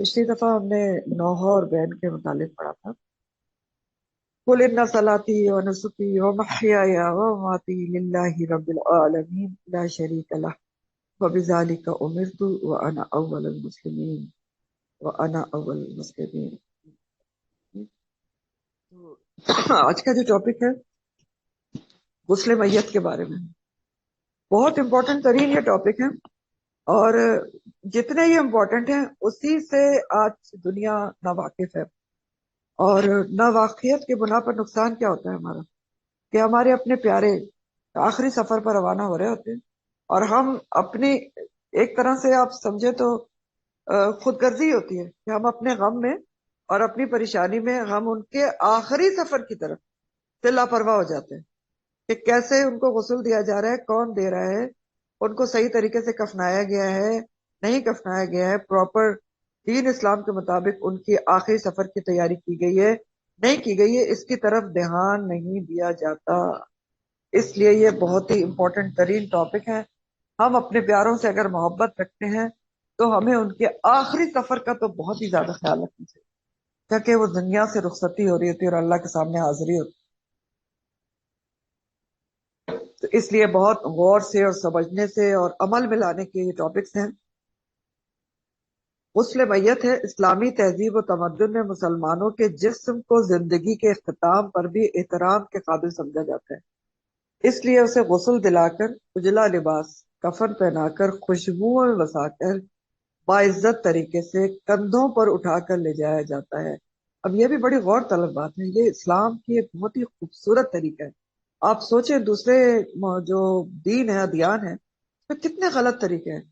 پچھلی دفعہ ہم نے نوح اور بین کے متعلق پڑھا تھا. قل ان صلاتی و نسکی و محیای و مماتی للہ رب العالمین لا شریک لہ وبذالک امرت وانا اول المسلمین وانا اول المسلمین. تو آج کا جو ٹاپک ہے غسل میت کے بارے میں، بہت امپورٹنٹ ترین یہ ٹاپک ہے، اور جتنے یہ امپورٹنٹ ہیں اسی سے آج دنیا ناواقف ہے. اور ناواقفیت کے بنا پر نقصان کیا ہوتا ہے ہمارا، کہ ہمارے اپنے پیارے آخری سفر پر روانہ ہو رہے ہوتے ہیں، اور ہم اپنی ایک طرح سے آپ سمجھے تو خود غرضی ہوتی ہے کہ ہم اپنے غم میں اور اپنی پریشانی میں ہم ان کے آخری سفر کی طرف سے لاپرواہ ہو جاتے ہیں کہ کیسے ان کو غسل دیا جا رہا ہے، کون دے رہا ہے، ان کو صحیح طریقے سے کفنایا گیا ہے نہیں کفنایا گیا ہے، پراپر دین اسلام کے مطابق ان کی آخری سفر کی تیاری کی گئی ہے نہیں کی گئی ہے، اس کی طرف دھیان نہیں دیا جاتا. اس لیے یہ بہت ہی امپورٹنٹ ترین ٹاپک ہے. ہم اپنے پیاروں سے اگر محبت رکھتے ہیں تو ہمیں ان کے آخری سفر کا تو بہت ہی زیادہ خیال رکھنا چاہیے، تاکہ وہ دنیا سے رخصتی ہو رہی ہوتی ہے اور اللہ کے سامنے حاضری ہوتی ہے. تو اس لیے بہت غور سے اور سمجھنے سے اور عمل میں لانے کے یہ ٹاپکس ہیں. غسل میت ہے اسلامی تہذیب و تمدن میں مسلمانوں کے جسم کو زندگی کے اختتام پر بھی احترام کے قابل سمجھا جاتا ہے. اس لیے اسے غسل دلا کر، اجلا لباس، کفن پہنا کر، خوشبوئیں بسا کر، باعزت طریقے سے کندھوں پر اٹھا کر لے جایا جاتا ہے. اب یہ بھی بڑی غور طلب بات ہے، یہ اسلام کی ایک بہت ہی خوبصورت طریقہ ہے. آپ سوچیں دوسرے جو دین ہے، ادیان ہے، اس میں کتنے غلط طریقے ہیں.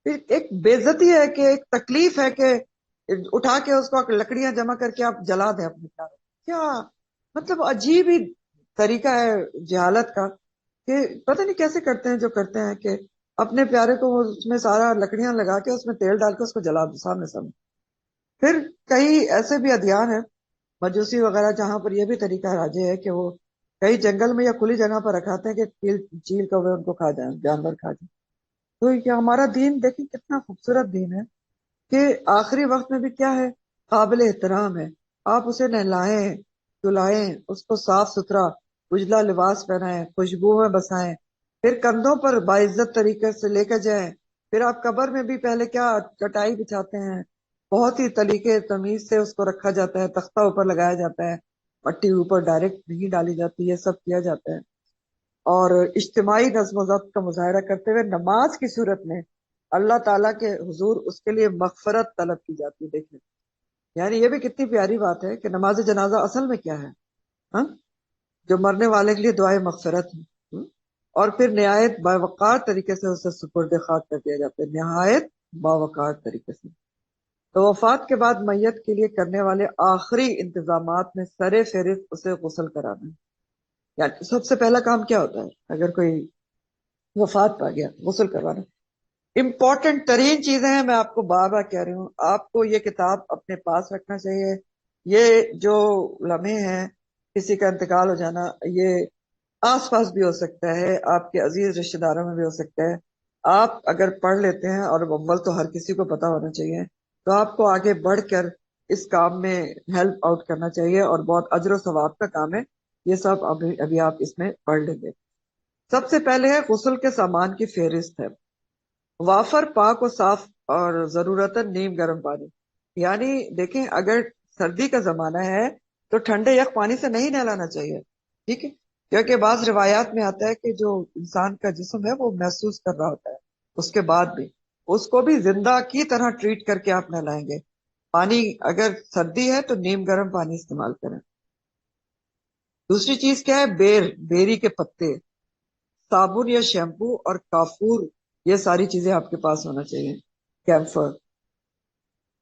ایک بے عزتی ہے کہ ایک تکلیف ہے کہ اٹھا کے اس کو لکڑیاں جمع کر کے آپ جلا دیں اپنے پیاروں. کیا مطلب عجیب ہی طریقہ ہے جہالت کا، کہ پتہ نہیں کیسے کرتے ہیں جو کرتے ہیں کہ اپنے پیارے کو اس میں سارا لکڑیاں لگا کے اس میں تیل ڈال کے اس کو جلا دو سامنے سامنے. پھر کئی ایسے بھی ادیان ہیں مجوسی وغیرہ جہاں پر یہ بھی طریقہ راجے ہے کہ وہ کئی جنگل میں یا کھلی جگہ پر رکھاتے ہیں کہ چیل کو ان کو کھا جائیں، جانور کھا جائیں. تو یہ ہمارا دین دیکھیں کتنا خوبصورت دین ہے کہ آخری وقت میں بھی کیا ہے، قابل احترام ہے. آپ اسے نہلائیں، دلائیں، اس کو صاف ستھرا اجلا لباس پہنائیں، خوشبوئیں بسائیں، پھر کندھوں پر باعزت طریقے سے لے کے جائیں. پھر آپ قبر میں بھی پہلے کیا چٹائی بچھاتے ہیں، بہت ہی طریقے تمیز سے اس کو رکھا جاتا ہے، تختہ اوپر لگایا جاتا ہے، مٹی اوپر ڈائریکٹ نہیں ڈالی جاتی، یہ سب کیا جاتا ہے. اور اجتماعی نظم و ضبط کا مظاہرہ کرتے ہوئے نماز کی صورت میں اللہ تعالیٰ کے حضور اس کے لیے مغفرت طلب کی جاتی ہے. دیکھیں یعنی یہ بھی کتنی پیاری بات ہے کہ نماز جنازہ اصل میں کیا ہے، ہاں، جو مرنے والے کے لیے دعائے مغفرت ہے. اور پھر نہایت باوقار طریقے سے اسے سپرد خاک کر دیا جاتا ہے، نہایت باوقار طریقے سے. تو وفات کے بعد میت کے لیے کرنے والے آخری انتظامات میں سر فہرست اسے غسل کرانا ہے. یعنی سب سے پہلا کام کیا ہوتا ہے اگر کوئی وفات پا گیا؟ غسل کروانا. امپورٹنٹ ترین چیزیں ہیں، میں آپ کو بار بار کہہ رہی ہوں، آپ کو یہ کتاب اپنے پاس رکھنا چاہیے. یہ جو لمحے ہیں، کسی کا انتقال ہو جانا، یہ آس پاس بھی ہو سکتا ہے، آپ کے عزیز رشتہ داروں میں بھی ہو سکتا ہے. آپ اگر پڑھ لیتے ہیں، اور اول تو ہر کسی کو پتا ہونا چاہیے، تو آپ کو آگے بڑھ کر اس کام میں ہیلپ آؤٹ کرنا چاہیے، اور بہت اجر و ثواب کا کام ہے. یہ سب ابھی آپ اس میں پڑھ لیں گے. سب سے پہلے ہے غسل کے سامان کی فہرست ہے. وافر، پاک و صاف، اور ضرورتاً نیم گرم پانی. یعنی دیکھیں اگر سردی کا زمانہ ہے تو ٹھنڈے یک پانی سے نہیں نہلانا چاہیے، ٹھیک ہے، کیونکہ بعض روایات میں آتا ہے کہ جو انسان کا جسم ہے وہ محسوس کر رہا ہوتا ہے اس کے بعد بھی، اس کو بھی زندہ کی طرح ٹریٹ کر کے آپ نہلائیں گے. پانی اگر سردی ہے تو نیم گرم پانی استعمال کریں. دوسری چیز کیا ہے؟ بیری کے پتے، صابن یا شیمپو اور کافور، یہ ساری چیزیں آپ کے پاس ہونا چاہیے. کیمفر،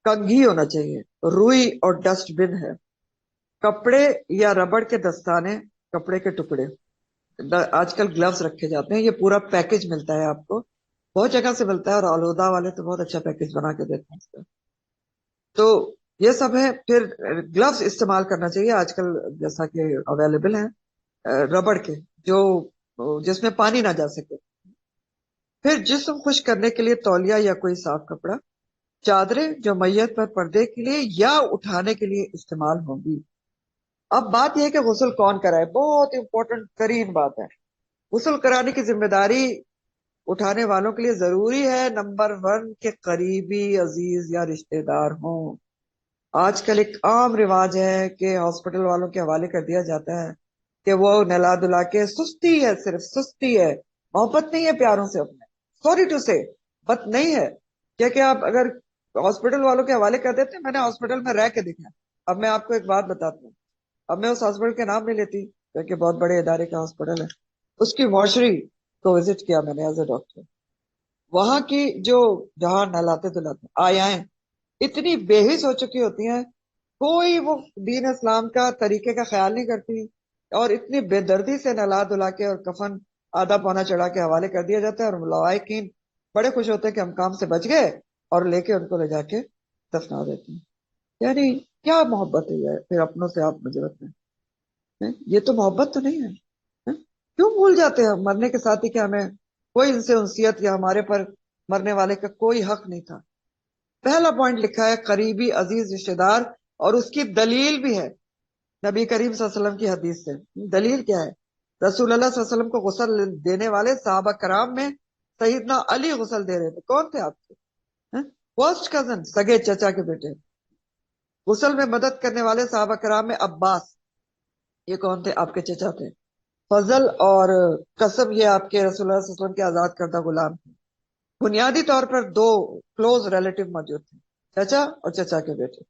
کنگھی ہونا چاہیے، روئی اور ڈسٹ بن ہے. کپڑے یا ربڑ کے دستانے، کپڑے کے ٹکڑے، آج کل گلوز رکھے جاتے ہیں، یہ پورا پیکج ملتا ہے آپ کو، بہت جگہ سے ملتا ہے، اور آلودہ والے تو بہت اچھا پیکج بنا کے دیتے ہیں اس کا. تو یہ سب ہے. پھر گلوز استعمال کرنا چاہیے آج کل جیسا کہ اویلیبل ہیں ربڑ کے، جو جس میں پانی نہ جا سکے. پھر جسم خشک کرنے کے لیے تولیہ یا کوئی صاف کپڑا. چادریں جو میت پر پردے کے لیے یا اٹھانے کے لیے استعمال ہوں گی۔ اب بات یہ ہے کہ غسل کون کرائے، بہت امپورٹنٹ ترین بات ہے۔ غسل کرانے کی ذمہ داری اٹھانے والوں کے لیے ضروری ہے نمبر 1 کہ قریبی، عزیز یا رشتہ دار ہوں۔ آج کل ایک عام رواج ہے کہ ہاسپٹل والوں کے حوالے کر دیا جاتا ہے کہ وہ نلا دلا کے، سستی ہے، صرف سستی ہے، محبت نہیں ہے پیاروں سے اپنے، سوری ٹو سے، بت نہیں ہے کیا کہ آپ اگر ہاسپٹل والوں کے حوالے کر دیتے ہیں۔ میں نے ہاسپٹل میں رہ کے دیکھا۔ اب میں آپ کو ایک بات بتاتا ہوں، اب میں اس ہاسپٹل کے نام نہیں لیتی کیونکہ بہت بڑے ادارے کا ہاسپٹل ہے، اس کی مارشری کو وزٹ کیا میں نے ایز اے ڈاکٹر۔ وہاں کی جو، جہاں نہلاتے دلاتے آیائیں اتنی بے حس ہو چکی ہوتی ہیں، کوئی وہ دین اسلام کا طریقے کا خیال نہیں کرتی، اور اتنی بے دردی سے نہلا دلا کے اور کفن آدھا پونا چڑھا کے حوالے کر دیا جاتا ہے، اور لوائقین بڑے خوش ہوتے ہیں کہ ہم کام سے بچ گئے، اور لے کے ان کو لے جا کے دفنا دیتے ہیں۔ یعنی کیا محبت ہے یہ؟ پھر اپنوں سے آپ مجھے بتائیں، یہ تو محبت تو نہیں ہے۔ کیوں بھول جاتے ہیں مرنے کے ساتھ ہی کہ ہمیں کوئی ان سے انسیت یا ہمارے پر مرنے والے کا کوئی حق نہیں تھا؟ پہلا پوائنٹ لکھا ہے قریبی، عزیز، رشتہ دار، اور اس کی دلیل بھی ہے نبی کریم صلی اللہ علیہ وسلم کی حدیث سے۔ دلیل کیا ہے؟ رسول اللہ صلی اللہ علیہ وسلم کو غسل دینے والے صحابہ کرام میں سیدنا علی غسل دے رہے تھے۔ کون تھے آپ کے؟ فرسٹ کزن، سگے چچا کے بیٹے۔ غسل میں مدد کرنے والے صحابہ کرام میں عباس، یہ کون تھے؟ آپ کے چچا تھے۔ فضل اور قسم، یہ آپ کے رسول اللہ صلی اللہ علیہ وسلم کے آزاد کردہ غلام تھے۔ بنیادی طور پر 2 کلوز ریلیٹو موجود تھے، چچا اور چچا کے بیٹے،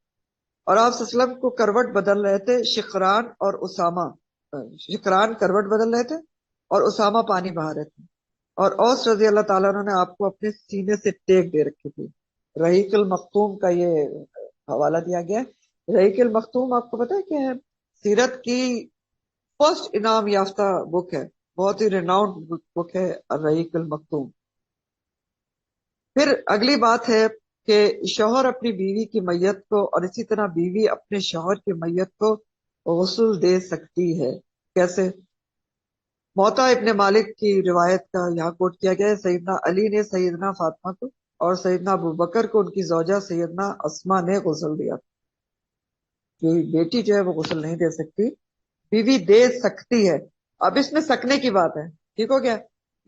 اور آپ صلی اللہ علیہ وسلم کو کروٹ بدل رہے تھے شقران اور اسامہ، شقران کروٹ بدل رہے تھے اور اسامہ پانی بہا رہے تھے، اور اوس رضی اللہ تعالیٰ عنہ نے آپ کو اپنے سینے سے ٹیک دے رکھی تھی۔ رحیق المختوم کا یہ حوالہ دیا گیا ہے۔ رحیق المختوم آپ کو پتا ہے کیا ہے؟ سیرت کی فرسٹ انعام یافتہ بک ہے، بہت ہی ریناؤنڈ بک ہے الرحیق المختوم۔ پھر اگلی بات ہے کہ شوہر اپنی بیوی کی میت کو، اور اسی طرح بیوی اپنے شوہر کی میت کو غسل دے سکتی ہے۔ کیسے؟ موطا ابن مالک کی روایت کا یہاں کوٹ کیا گیا ہے، سیدنا علی نے سیدنا فاطمہ کو اور سیدنا ابوبکر کو ان کی زوجہ سیدنا اسما نے غسل دیا۔ کہ بیٹی جو ہے وہ غسل نہیں دے سکتی، بیوی دے سکتی ہے۔ اب اس میں سکنے کی بات ہے، ٹھیک ہو گیا؟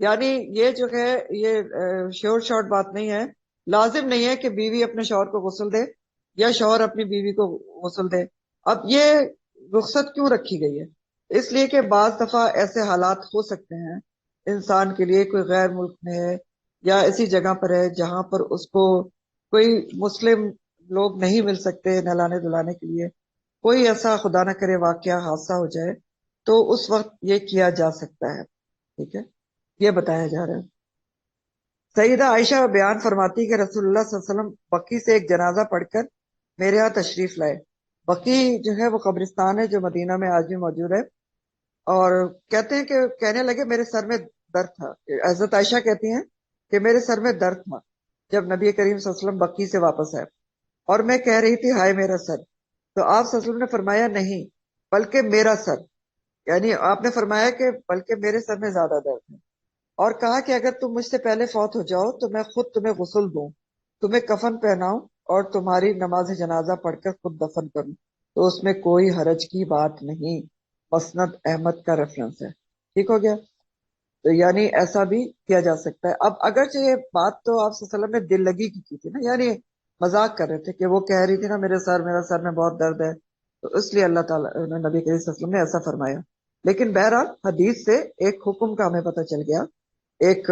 یعنی یہ جو ہے یہ شور شارٹ بات نہیں ہے، لازم نہیں ہے کہ بیوی اپنے شوہر کو غسل دے یا شوہر اپنی بیوی کو غسل دے۔ اب یہ رخصت کیوں رکھی گئی ہے؟ اس لیے کہ بعض دفعہ ایسے حالات ہو سکتے ہیں انسان کے لیے، کوئی غیر ملک میں ہے یا ایسی جگہ پر ہے جہاں پر اس کو کوئی مسلم لوگ نہیں مل سکتے نہلانے دلانے کے لیے، کوئی ایسا خدا نہ کرے واقعہ حادثہ ہو جائے، تو اس وقت یہ کیا جا سکتا ہے۔ ٹھیک ہے، یہ بتایا جا رہا ہے۔ سیدہ عائشہ بیان فرماتی کہ رسول اللہ صلی اللہ علیہ وسلم بقی سے ایک جنازہ پڑھ کر میرے ہاں تشریف لائے۔ بقی جو ہے وہ قبرستان ہے جو مدینہ میں آج بھی موجود ہے، اور کہتے ہیں کہ کہنے لگے میرے سر میں درد تھا، حضرت عائشہ کہتی ہیں کہ میرے سر میں درد تھا جب نبی کریم صلی اللہ علیہ وسلم بقی سے واپس آئے، اور میں کہہ رہی تھی ہائے میرا سر، تو آپ صلی اللہ علیہ وسلم نے فرمایا نہیں بلکہ میرا سر، یعنی آپ نے فرمایا کہ بلکہ میرے سر میں زیادہ درد ہے، اور کہا کہ اگر تم مجھ سے پہلے فوت ہو جاؤ تو میں خود تمہیں غسل دوں، تمہیں کفن پہناؤں اور تمہاری نماز جنازہ پڑھ کر خود دفن کروں تو اس میں کوئی حرج کی بات نہیں۔ مسند احمد کا ریفرنس ہے، ٹھیک ہو گیا؟ تو یعنی ایسا بھی کیا جا سکتا ہے۔ اب اگرچہ یہ بات تو آپ صلی اللہ علیہ وسلم نے دل لگی کی تھی نا، یعنی مذاق کر رہے تھے کہ وہ کہہ رہی تھی نا میرا سر میں بہت درد ہے، تو اس لیے اللہ تعالیٰ نبی کریم صلی اللہ علیہ وسلم نے ایسا فرمایا۔ لیکن بہرحال حدیث سے ایک حکم کا ہمیں پتہ چل گیا، ایک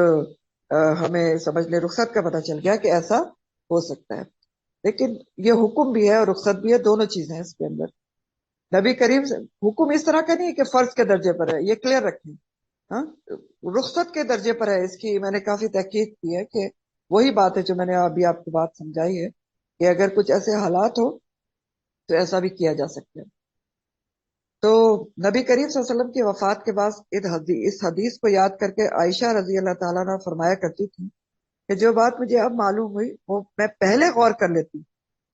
ہمیں سمجھ لے رخصت کا پتہ چل گیا کہ ایسا ہو سکتا ہے۔ لیکن یہ حکم بھی ہے اور رخصت بھی ہے، دونوں چیزیں ہیں اس کے اندر۔ نبی کریم سے حکم اس طرح کا نہیں ہے کہ فرض کے درجے پر ہے، یہ کلیئر رکھیں، ہاں، رخصت کے درجے پر ہے۔ اس کی میں نے کافی تحقیق کی ہے کہ وہی بات ہے جو میں نے ابھی آپ کو بات سمجھائی ہے کہ اگر کچھ ایسے حالات ہو تو ایسا بھی کیا جا سکتا ہے۔ تو نبی کریم صلی اللہ علیہ وسلم کی وفات کے بعد اس حدیث کو یاد کر کے عائشہ رضی اللہ تعالیٰ عنہ فرمایا کرتی تھی کہ جو بات مجھے اب معلوم ہوئی وہ میں پہلے غور کر لیتی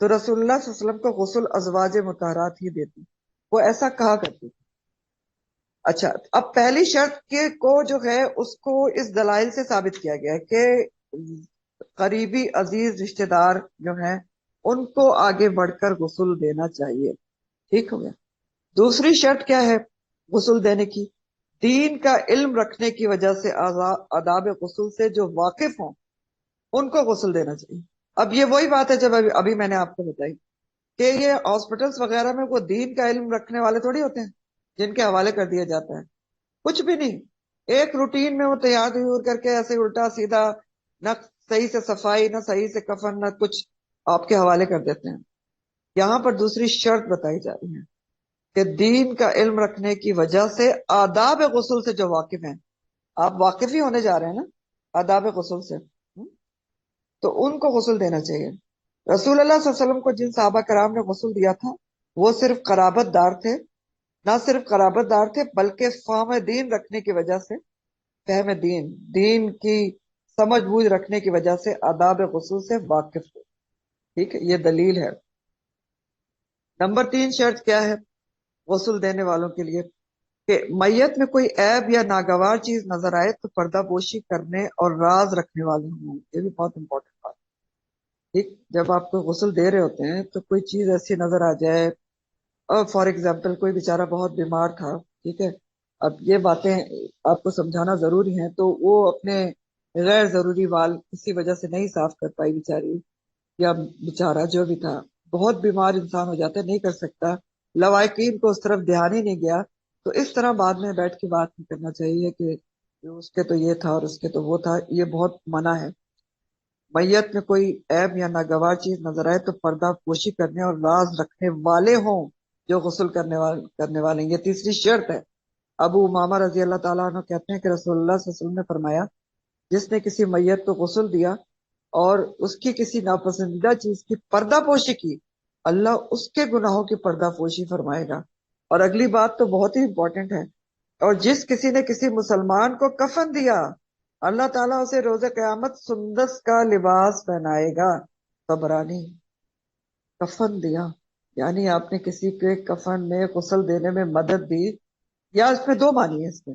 تو رسول اللہ صلی اللہ علیہ وسلم کو غسل ازواج مطہرات ہی دیتی، وہ ایسا کہا کرتی تھی۔ اچھا، اب پہلی شرط کے کو جو ہے اس کو اس دلائل سے ثابت کیا گیا ہے کہ قریبی عزیز رشتہ دار جو ہیں ان کو آگے بڑھ کر غسل دینا چاہیے. ٹھیک ہو گیا. دوسری شرط کیا ہے غسل دینے کی؟ دین کا علم رکھنے کی وجہ سے آداب غسل سے جو واقف ہوں ان کو غسل دینا چاہیے. اب یہ وہی بات ہے جب ابھی میں نے آپ کو بتائی کہ یہ ہاسپٹلس وغیرہ میں وہ دین کا علم رکھنے والے تھوڑی ہوتے ہیں جن کے حوالے کر دیا جاتا ہے. کچھ بھی نہیں. ایک روٹین میں وہ تیار تیور کر کے ایسے الٹا سیدھا، نہ صحیح سے صفائی، نہ صحیح سے کفن، نہ کچھ، آپ کے حوالے کر دیتے ہیں. یہاں پر دوسری شرط بتائی جا رہی ہے کہ دین کا علم رکھنے کی وجہ سے آداب غسل سے جو واقف ہیں، آپ واقف ہی ہونے جا رہے ہیں نا آداب غسل سے، تو ان کو غسل دینا چاہیے. رسول اللہ صلی اللہ علیہ وسلم کو جن صحابہ کرام نے غسل دیا تھا وہ صرف قرابت دار تھے، نہ صرف قرابت دار تھے بلکہ فہم دین رکھنے کی وجہ سے، فہم دین، دین کی سمجھ بوجھ رکھنے کی وجہ سے آداب غسل سے واقف تھے. ٹھیک ہے، یہ دلیل ہے. نمبر 3 شرط کیا ہے غسل دینے والوں کے لیے؟ کہ میت میں کوئی عیب یا ناگوار چیز نظر آئے تو پردہ پوشی کرنے اور راز رکھنے والے ہوں. یہ بھی بہت امپورٹنٹ بات. ٹھیک، جب آپ کو غسل دے رہے ہوتے ہیں تو کوئی چیز ایسی نظر آ جائے، اور فار ایگزامپل کوئی بیچارہ بہت بیمار تھا، ٹھیک ہے، اب یہ باتیں آپ کو سمجھانا ضروری ہیں، تو وہ اپنے غیر ضروری وال کسی وجہ سے نہیں صاف کر پائی بیچاری، یا بیچارہ جو بھی تھا، بہت بیمار انسان ہو جاتا ہے نہیں کر سکتا، لوائقین کو اس طرف دھیان ہی نہیں گیا، تو اس طرح بعد میں بیٹھ کے بات نہیں کرنا چاہیے کہ اس کے تو یہ تھا اور اس کے تو وہ تھا. یہ بہت منع ہے. میت میں کوئی عیب یا ناگوار چیز نظر آئے تو پردہ پوشی کرنے اور راز رکھنے والے ہوں جو غسل کرنے والے ہیں. یہ تیسری شرط ہے. ابو امامہ رضی اللہ تعالیٰ عنہ کہتے ہیں کہ رسول اللہ صلی اللہ علیہ وسلم نے فرمایا جس نے کسی میت کو غسل دیا اور اس کی کسی ناپسندیدہ چیز کی پردہ پوشی کی، اللہ اس کے گناہوں کی پردہ پوشی فرمائے گا. اور اگلی بات تو بہت ہی امپورٹنٹ ہے، اور جس کسی نے کسی مسلمان کو کفن دیا اللہ تعالیٰ اسے روز قیامت سندس کا لباس پہنائے گا. طبرانی. کفن دیا یعنی آپ نے کسی کے کفن میں غسل دینے میں مدد دی، یا اس میں دو معنی ہے. اس میں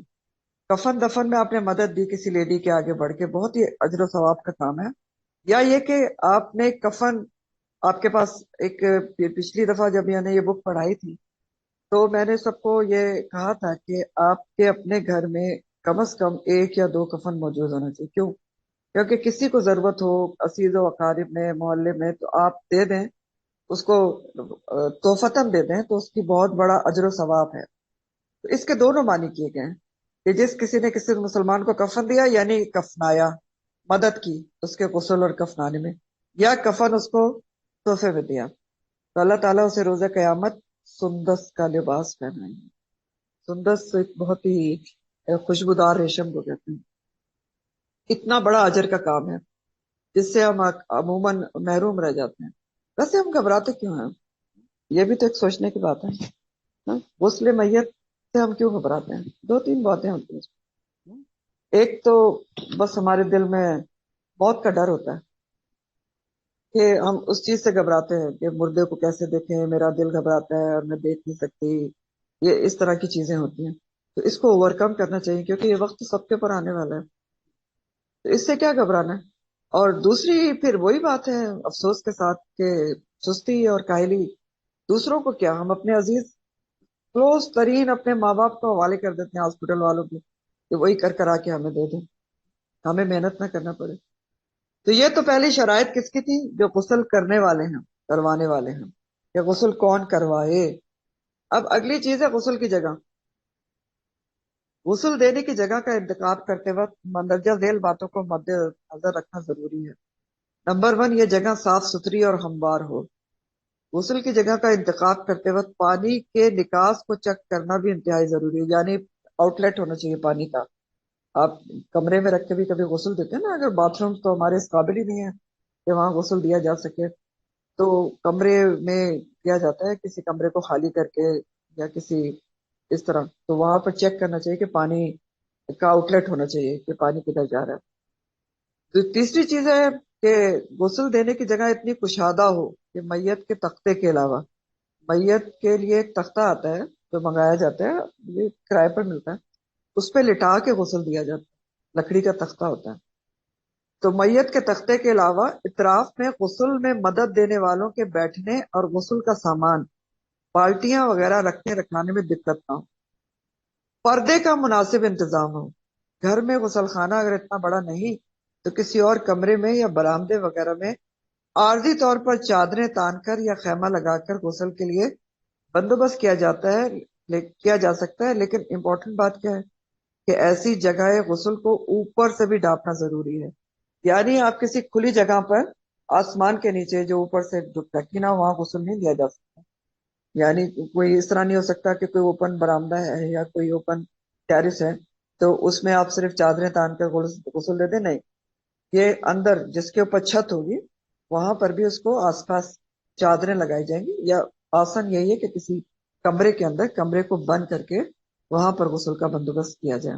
کفن دفن میں آپ نے مدد دی کسی لیڈی کے آگے بڑھ کے، بہت ہی اجر و ثواب کا کام ہے. یا یہ کہ آپ نے کفن، آپ کے پاس ایک پچھلی دفعہ جب میں نے یہ بک پڑھائی تھی تو میں نے سب کو یہ کہا تھا کہ آپ کے اپنے گھر میں کم از کم 1 یا 2 کفن موجود ہونا چاہیے. کیوں؟ کیونکہ کسی کو ضرورت ہو عزیز و اقارب میں، محلے میں، تو آپ دے دیں اس کو، تحفتاً دے دیں تو اس کی بہت بڑا اجر و ثواب ہے. تو اس کے دونوں معنی کیے گئے ہیں کہ جس کسی نے کسی مسلمان کو کفن دیا یعنی کفنایا، مدد کی اس کے غسل اور کفنانے میں، یا کفن اس کو تحفے میں دیا، تو اللہ تعالیٰ اسے روز قیامت سندس کا لباس پہنائیں گے. سندس ایک بہت ہی خوشبودار ریشم کو کہتے ہیں. اتنا بڑا اجر کا کام ہے جس سے ہم عموماً محروم رہ جاتے ہیں. ویسے ہم گھبراتے کیوں ہیں؟ یہ بھی تو ایک سوچنے کی بات ہے. غسل میت سے ہم کیوں گھبراتے ہیں؟ 2-3 باتیں ہوتی ہیں. ایک تو بس ہمارے دل میں موت کا ڈر ہوتا ہے کہ ہم اس چیز سے گھبراتے ہیں کہ مردے کو کیسے دیکھیں، میرا دل گھبراتا ہے اور میں دیکھ نہیں سکتی. یہ اس طرح کی چیزیں ہوتی ہیں. تو اس کو اوور کم کرنا چاہیے کیونکہ یہ وقت سب کے پر آنے والا ہے. تو اس سے کیا گھبرانا ہے؟ اور دوسری پھر وہی بات ہے افسوس کے ساتھ کہ سستی اور کاہلی. دوسروں کو کیا، ہم اپنے عزیز کلوز ترین اپنے ماں باپ کو حوالے کر دیتے ہیں ہاسپٹل والوں کے کہ وہی کر آ کے ہمیں دے دیں، ہمیں محنت نہ کرنا پڑے. تو یہ تو پہلی شرائط کس کی تھی؟ جو غسل کرنے والے ہیں، کروانے والے ہیں، کہ غسل کون کروائے. اب اگلی چیز ہے غسل کی جگہ. غسل دینے کی جگہ کا انتخاب کرتے وقت مندرجہ ذیل باتوں کو مد نظر رکھنا ضروری ہے. نمبر 1، یہ جگہ صاف ستھری اور ہموار ہو. غسل کی جگہ کا انتخاب کرتے وقت پانی کے نکاس کو چیک کرنا بھی انتہائی ضروری ہے، یعنی آؤٹ لیٹ ہونا چاہیے پانی کا. آپ کمرے میں رکھ کے بھی کبھی غسل دیتے ہیں نا، اگر باتھ روم تو ہمارے اس قابل ہی نہیں ہے کہ وہاں غسل دیا جا سکے، تو کمرے میں کیا جاتا ہے کسی کمرے کو خالی کر کے یا کسی اس طرح، تو وہاں پر چیک کرنا چاہیے کہ پانی کا آؤٹ لیٹ ہونا چاہیے کہ پانی کدھر جا رہا ہے. تو تیسری چیز ہے کہ غسل دینے کی جگہ اتنی کشادہ ہو کہ میت کے تختے کے علاوہ، میت کے لیے ایک تختہ آتا ہے جو منگایا جاتا ہے، یہ کرائے پر ملتا ہے، اس پہ لٹا کے غسل دیا جاتا ہے، لکڑی کا تختہ ہوتا ہے. تو میت کے تختے کے علاوہ اطراف میں غسل میں مدد دینے والوں کے بیٹھنے اور غسل کا سامان، بالٹیاں وغیرہ رکھنے رکھانے میں دقت نہ ہو، پردے کا مناسب انتظام ہو۔ گھر میں غسل خانہ اگر اتنا بڑا نہیں تو کسی اور کمرے میں یا برآمدے وغیرہ میں عارضی طور پر چادریں تان کر یا خیمہ لگا کر غسل کے لیے بندوبست کیا جاتا ہے، کیا جا سکتا ہے، لیکن امپورٹنٹ بات کیا ہے کہ ایسی جگہ غسل کو اوپر سے بھی ڈھانپنا ضروری ہے۔ یعنی آپ کسی کھلی جگہ پر آسمان کے نیچے جو اوپر سے ڈھکی نہ ہو، وہاں غسل نہیں دیا جا سکتا۔ یعنی کوئی اس طرح نہیں ہو سکتا کہ کوئی اوپن برآمدہ ہے یا کوئی اوپن ٹیرس ہے تو اس میں آپ صرف چادریں تان کر غسل دے دیں، نہیں، یہ اندر جس کے اوپر چھت ہوگی وہاں پر بھی اس کو آس پاس چادریں لگائی جائیں گی، یا آسن یہی ہے کہ کسی کمرے کے اندر کمرے کو بند کر کے وہاں پر غسل کا بندوبست کیا جائے۔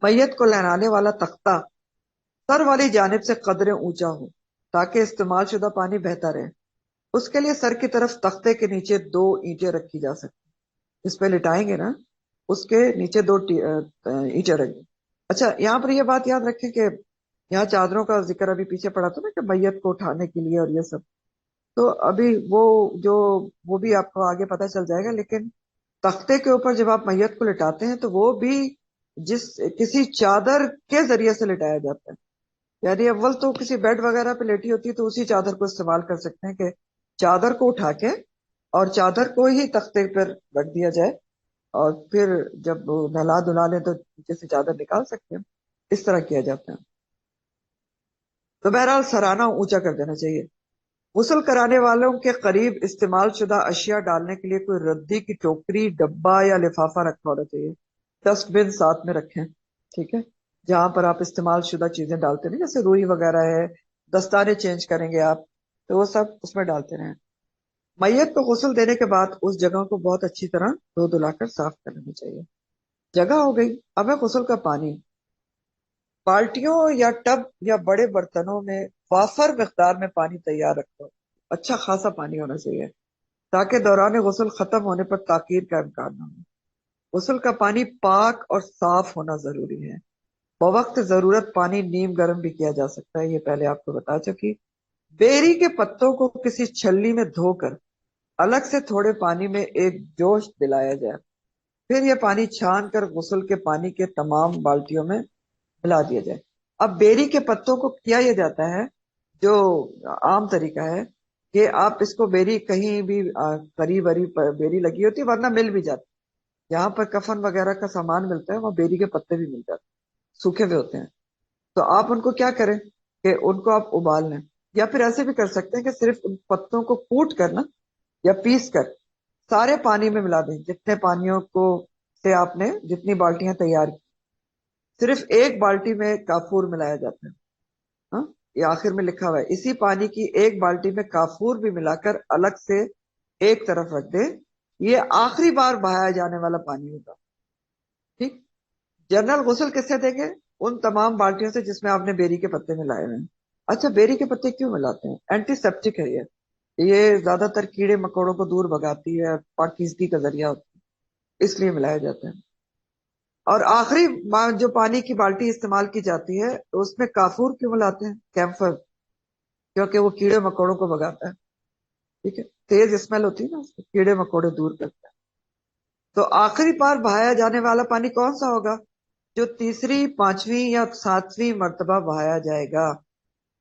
میت کو لہرانے والا تختہ سر والی جانب سے قدرے اونچا ہو تاکہ استعمال شدہ پانی بہتا رہے۔ اس کے لیے سر کی طرف تختے کے نیچے 2 اینٹیں رکھی جا سکتی، اس پہ لٹائیں گے نا، اس کے نیچے 2 اینٹیں رکھیں۔ اچھا، یہاں پر یہ بات یاد رکھیں کہ یہاں چادروں کا ذکر ابھی پیچھے پڑا تھا نا کہ میت کو اٹھانے کے لیے اور یہ سب، تو ابھی وہ بھی آپ کو آگے پتہ چل جائے گا، لیکن تختے کے اوپر جب آپ میت کو لٹاتے ہیں تو وہ بھی کسی چادر کے ذریعے سے لٹایا جاتا ہے۔ یعنی اول تو کسی بیڈ وغیرہ پہ لیٹی ہوتی ہے تو اسی چادر کو استعمال کر سکتے ہیں کہ چادر کو اٹھا کے اور چادر کو ہی تختے پر رکھ دیا جائے، اور پھر جب نہلا دھلا لیں تو نیچے سے چادر نکال سکتے ہیں، اس طرح کیا جاتا ہے۔ تو بہرحال سرانہ اونچا کر دینا چاہیے۔ غسل کرانے والوں کے قریب استعمال شدہ اشیاء ڈالنے کے لیے کوئی ردی کی ٹوکری، ڈبہ یا لفافہ رکھا ہونا چاہیے۔ ڈسٹ بن ساتھ میں رکھیں، ٹھیک ہے، جہاں پر آپ استعمال شدہ چیزیں ڈالتے ہیں، جیسے روئی وغیرہ ہے، دستانے چینج کریں گے آپ تو وہ سب اس میں ڈالتے رہیں۔ میت کو غسل دینے کے بعد اس جگہ کو بہت اچھی طرح دھو دھلا کر صاف کر لینا چاہیے۔ جگہ ہو گئی، اب ہے غسل کا پانی۔ بالٹیوں یا ٹب یا بڑے برتنوں میں وافر مقدار میں پانی تیار رکھو، اچھا خاصا پانی ہونا چاہیے تاکہ دوران غسل ختم ہونے پر تاخیر کا امکان نہ ہو۔ غسل کا پانی پاک اور صاف ہونا ضروری ہے۔ بوقت ضرورت پانی نیم گرم بھی کیا جا سکتا ہے، یہ پہلے آپ کو بتا چکی۔ بیری کے پتوں کو کسی چھلنی میں دھو کر الگ سے تھوڑے پانی میں ایک جوش دلایا جائے، پھر یہ پانی چھان کر غسل کے پانی کے تمام بالٹیوں میں ملا دیا جائے۔ اب بیری کے پتوں کو کیا یہ جاتا ہے، جو عام طریقہ ہے کہ آپ اس کو بیری کہیں بھی قریب بیری لگی ہوتی ہے، ورنہ مل بھی جاتی، یہاں پر کفن وغیرہ کا سامان ملتا ہے وہاں بیری کے پتے بھی مل جاتے ہیں، سوکھے ہوئے ہوتے ہیں۔ تو آپ ان کو کیا کریں کہ ان کو آپ ابال لیں، یا پھر ایسے بھی کر سکتے ہیں کہ صرف ان پتوں کو کوٹ کر نا یا پیس کر سارے پانی میں ملا دیں، جتنے پانیوں کو سے آپ نے جتنی بالٹیاں تیار کی، صرف ایک بالٹی میں کافور ملایا جاتا ہے، ہاں، یہ آخر میں لکھا ہوا ہے، اسی پانی کی ایک بالٹی میں کافور بھی ملا کر الگ سے ایک طرف رکھ دیں، یہ آخری بار بہایا جانے والا پانی ہوگا، ٹھیک۔ جنرل غسل کس سے دیں گے؟ ان تمام بالٹیوں سے جس میں آپ نے بیری کے پتے ملائے ہوئے ہیں۔ اچھا، بیری کے پتے کیوں ملاتے ہیں؟ اینٹی سیپٹک ہے یہ زیادہ تر کیڑے مکوڑوں کو دور بھگاتی ہے، پاکیزگی کا ذریعہ ہوتی ہے، اس لیے ملایا جاتا ہے۔ اور آخری جو پانی کی بالٹی استعمال کی جاتی ہے تو اس میں کافور کیوں ملاتے ہیں؟ کیمفر، کیونکہ وہ کیڑے مکوڑوں کو بھگاتا ہے، ٹھیک ہے، تیز اسمیل ہوتی ہے نا، اس کو کیڑے مکوڑے دور کرتا ہے۔ تو آخری بار بہایا جانے والا پانی کون سا ہوگا؟ جو تیسری، پانچویں یا ساتویں مرتبہ بہایا جائے گا،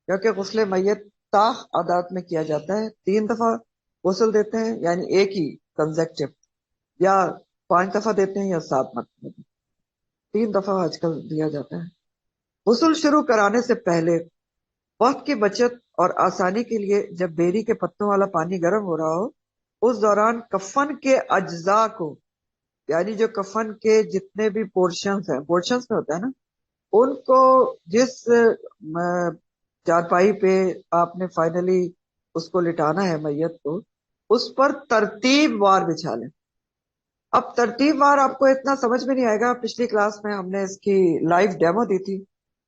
کیونکہ غسل میت طاق عادات میں کیا جاتا ہے، 3 دفعہ غسل دیتے ہیں، یعنی ایک ہی کنزیکٹو، یا 5 دفعہ دیتے ہیں یا 7 مرتبہ، 3 دفعہ آج کل دیا جاتا ہے۔ غسل شروع کرانے سے پہلے وقت کی بچت اور آسانی کے لیے جب بیری کے پتوں والا پانی گرم ہو رہا ہو، اس دوران کفن کے اجزاء کو، یعنی جو کفن کے جتنے بھی پورشنز ہیں، پورشنز میں ہوتا ہے نا، ان کو جس چارپائی پہ آپ نے فائنلی اس کو لٹانا ہے میت کو، اس پر ترتیب وار بچھا لیں۔ اب ترتیب وار آپ کو اتنا سمجھ میں نہیں آئے گا، پچھلی کلاس میں ہم نے اس کی لائیو ڈیمو دی تھی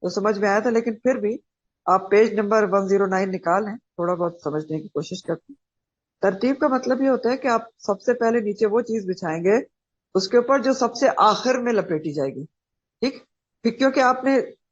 تو سمجھ میں آیا تھا، لیکن پھر بھی آپ پیج نمبر 109 نکالیں، تھوڑا بہت سمجھنے کی کوشش کرتے ہیں۔ ترتیب کا مطلب یہ ہوتا ہے کہ آپ سب سے پہلے نیچے وہ چیز بچھائیں گے اس کے اوپر جو سب سے آخر میں لپیٹی جائے گی، ٹھیک، پھر کیونکہ آپ نے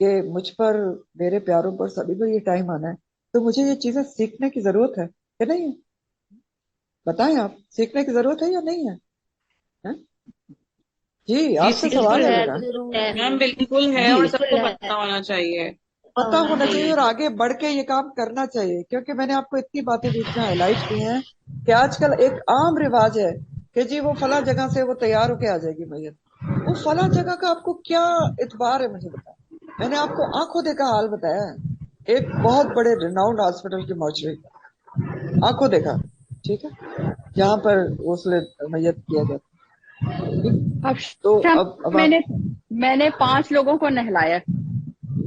کہ مجھ پر، میرے پیاروں پر، سبھی پر یہ ٹائم آنا ہے، تو مجھے یہ چیزیں سیکھنے کی ضرورت ہے کہ نہیں ہے؟ بتائیں آپ، سیکھنے کی ضرورت ہے یا نہیں ہے؟ ہیں؟ جی جی آپ سے سوال بالکل ہے ہے، میرا۔ ضرور ہے، میم بالکل ہے، جی اور سب کو بالکل ہے، پتہ ہونا چاہیے۔ پتہ ہونا ہونا چاہیے چاہیے۔ اور آگے بڑھ کے یہ کام کرنا چاہیے، کیونکہ میں نے آپ کو اتنی باتیں بیچ میں ہائی لائٹ کی ہیں کہ آج کل ایک عام رواج ہے کہ جی وہ فلاں جگہ سے وہ تیار ہو کے آ جائے گی میت۔ وہ فلاں جگہ کا آپ کو کیا اعتبار ہے مجھے بتائیں؟ میں نے آپ کو آنکھوں دیکھا حال بتایا ہے، ایک بہت بڑے ریناؤنڈ ہاسپٹل کی مورچری کا، آنکھوں دیکھا، ٹھیک ہے، جہاں پر غسل میت کیا جاتا ہے، ٹھیک؟ اب تو شام اب میں آپ، نے میں نے 5 لوگوں کو نہلایا۔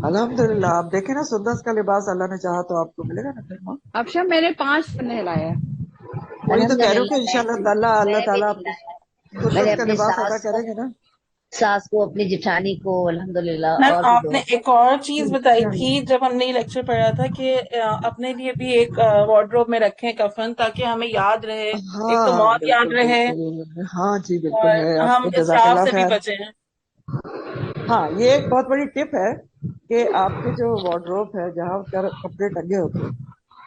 الحمدللہ، آپ دیکھیں نا، سندس کا لباس اللہ نے چاہا تو آپ کو ملے گا نا پھر ماں۔ اب شام میں نے 5 کو نہلایا۔ وہی تو کہہ رہے ہو کہ الحمدللہ، انشاءاللہ تعالیٰ اللہ میں بھی تعالیٰ آپ کو نہلایا، میں نے سندس کا اپنی لباس عطا کریں گے نا۔ ساس کو، اپنی جٹھانی کو، الحمدللہ، میم اور بھی آپ نے دو۔ ایک اور چیز بتائی تھی جب ہم نے یہ لیکچر پڑھا تھا کہ اپنے لیے بھی ایک وارڈروب میں رکھیں کفن، تاکہ ہمیں یاد رہے، ایک تو ہاں موت یاد بالکل رہے بالکل، ہاں جی بالکل اور ہے، آپ ہم کو جزاک اسراف اللہ سے بھی خیر۔ بچیں۔ ہاں یہ ایک بہت بڑی ٹپ ہے کہ آپ کے جو وارڈروب ہے جہاں کپڑے ٹنگے ہوتے ہیں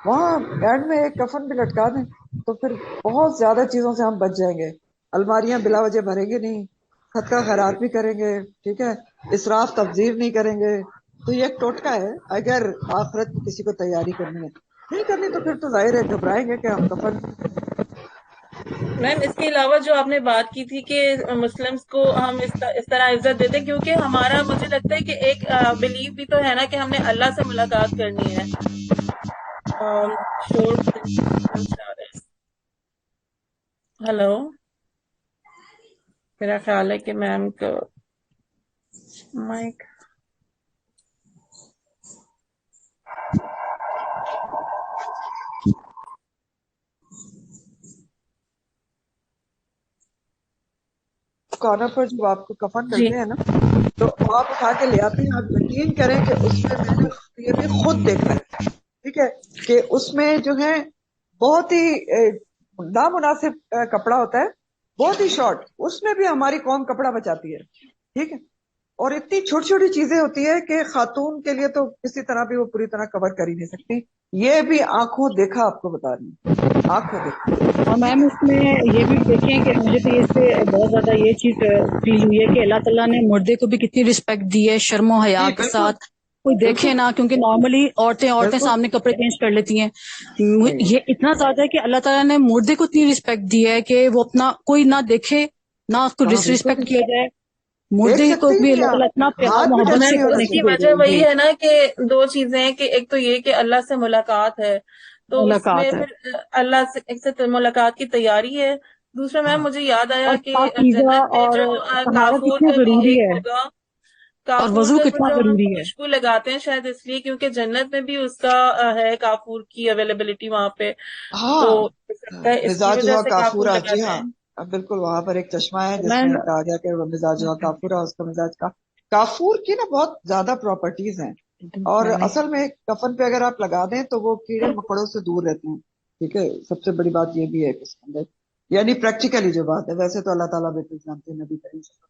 وہاں اینڈ میں ایک کفن بھی لٹکا دیں تو پھر بہت زیادہ چیزوں سے ہم بچ جائیں گے۔ الماریاں بلا وجہ بھریں گے نہیں، صدقہ خیرات بھی کریں گے، ٹھیک ہے، اسراف تبذیر نہیں کریں گے۔ تو یہ ایک ٹوٹکا ہے، اگر آخرت کی کسی کو تیاری کرنی ہے، نہیں کرنی تو پھر تو ظاہر ہے گھبرائیں گے کہ ہم کفن۔ میم اس کے علاوہ جو آپ نے بات کی تھی کہ مسلمس کو ہم اس طرح عزت دیتے ہیں، کیونکہ ہمارا، مجھے لگتا ہے کہ ایک بلیف بھی تو ہے نا کہ ہم نے اللہ سے ملاقات کرنی ہے۔ شور ہلو، میرا خیال ہے کہ میم کو مائک کارنر پر جب آپ کو کفن جی۔ کرتے ہیں نا تو آپ اٹھا کے لے آتے ہیں، آپ یقین کریں کہ اس میں میں نے یہ بھی خود دیکھا ہے، ٹھیک ہے، کہ اس میں جو ہے بہت ہی نامناسب کپڑا ہوتا ہے، بہت ہی شارٹ، اس میں بھی ہماری قوم کپڑا بچاتی ہے، ٹھیک ہے، اور اتنی چھوٹی چھوٹی چیزیں ہوتی ہے کہ خاتون کے لیے تو کسی طرح بھی وہ پوری طرح کور کر ہی نہیں سکتی۔ یہ بھی آنکھوں دیکھا آپ کو بتا رہی ہوں، آنکھوں دیکھا، اور ٹھیک میم ہے۔ اس میں یہ بھی دیکھیں کہ مجھے تو اس سے بہت زیادہ یہ چیز فیل ہوئی ہے کہ اللہ تعالیٰ نے مردے کو بھی کتنی رسپیکٹ دی ہے، شرم و حیا جی کے بالکل ساتھ کوئی دیکھے بالکل نہ، کیونکہ نارملی عورتیں بالکل سامنے کپڑے چینج کر لیتی ہیں۔ صحیح۔ یہ اتنا زیادہ ہے کہ اللہ تعالیٰ نے مردے کو اتنی رسپیکٹ دی ہے کہ وہ اپنا کوئی نہ دیکھے، نہ اس کو ہاں ڈس بالکل، رسپیکٹ کیا جائے، دیکھ مردے کو سکتے ہی بھی نہیں اللہ آپ، تعالیٰ اتنا پیار ہاتھ بھی محبت ٹچ میم سے نہیں ہونا کرنے اس کی کی چاہیے۔ دے وجہ رہی ہے۔ وہی جی، ہے نا کہ دو چیزیں ہیں، کہ ایک تو یہ کہ اللہ سے ملاقات ہے، تو اس میں ملاقات ہے پھر اللہ سے ایک سے ملاقات کی تیاری ہے۔ دوسرا میم مجھے یاد آیا اور کہ پاکیزہ جنت میں اور جو طہارت کافور کتنا کا بھی ضروری ایک ہے، ہوگا، اور کافور وضو کا کتنا جو ہم ضروری ہے۔ خوشبو لگاتے ہیں شاید اس لیے کیونکہ جنت میں بھی اس کا ہے کافور کی اویلیبلٹی وہاں پہ، تو ہاں ہو سکتا ہے اس کی مزاج وجہ ہوا سے کافور کافورا، جی لگاتے ہاں، ہیں۔ اب بالکل وہاں پر ایک چشمہ ہے جس میں میں کہا گیا کہ وہ مزاج ہوا کافورا، اس کا مزاج کا کافور کی نا بہت زیادہ پراپرٹیز ہیں، اور اصل میں کفن پہ اگر آپ لگا دیں تو وہ کیڑے مکوڑوں سے دور رہتے ہیں، ٹھیک ہے، سب سے بڑی بات یہ بھی ہے کہ اس کے اندر یعنی پریکٹیکلی جو بات ہے، ویسے تو اللہ تعالیٰ بہتر جانتے ہیں، نبی کریم صلی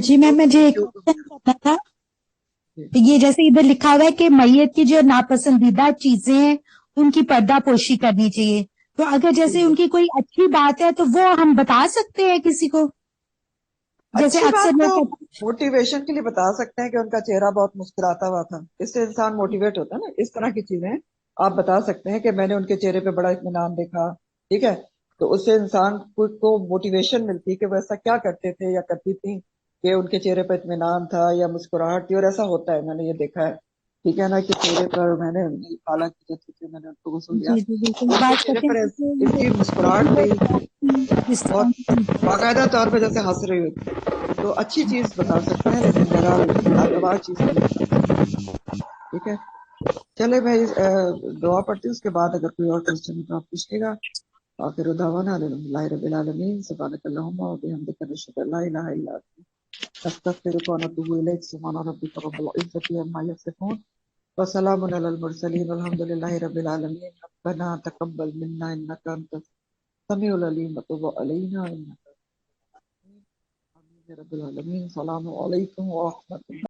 جی اللہ میم، مجھے ایک علیہ کوشچن کرنا تھا۔ وسلم۔ یہ جیسے ادھر لکھا ہوا ہے کہ میت کی جو ناپسندیدہ چیزیں ہیں ان کی پردہ پوشی کرنی چاہیے، تو اگر جیسے ان کی کوئی اچھی بات ہے تو وہ ہم بتا سکتے ہیں کسی کو؟ جیسے اچھی اکثر بات تو لوگ کہتے موٹیویشن کے لیے بتا سکتے ہیں کہ ان کا چہرہ بہت مسکراتا ہوا تھا، اس سے انسان موٹیویٹ ہوتا ہے نا، اس طرح کی چیزیں آپ بتا سکتے ہیں کہ میں نے ان کے چہرے پہ بڑا اطمینان دیکھا، ٹھیک ہے، تو اس سے انسان کو موٹیویشن ملتی کہ وہ ایسا کیا کرتے تھے یا کرتی تھی کہ ان کے چہرے پہ اطمینان تھا یا مسکراہٹ تھی، اور ایسا ہوتا ہے، میں نے یہ دیکھا ہے، ٹھیک ہے نا، کہ چہرے پر میں نے خالہ کی جو تھی میں نے ان کو غسل دیا جی جی بالکل تو ان کے بات چہرے کرتے پر ہیں کہ اتنی مسکراہٹ تھی، جس بہت طرح باقاعدہ طور پہ جیسے ہنس رہی ہوتی، تو اچھی چیز بتا سکتے ہیں لیکن بہرحال ناگوار چیز نہیں بتا سکتے، ٹھیک ہے۔ چلے میں دعا پڑھتی ہوں، اس کے بعد اگر کوئی اور کوشچن ہے تو آپ پوچھیے گا۔ آخر دعوانا الحمدللہ رب العالمین، سبحانک اللہم وبحمدک، نشہد ان لا الہ الا انت، نستغفرک ونتوب الیک، سبحان ربک رب العزۃ عما یصفون، وسلام علی المرسلین، والحمد للہ رب العالمین۔ ربنا تقبل منا انک انت السمیع العلیم وتب علینا انک رب العالمین، السلام علیکم ورحمۃ اللہ۔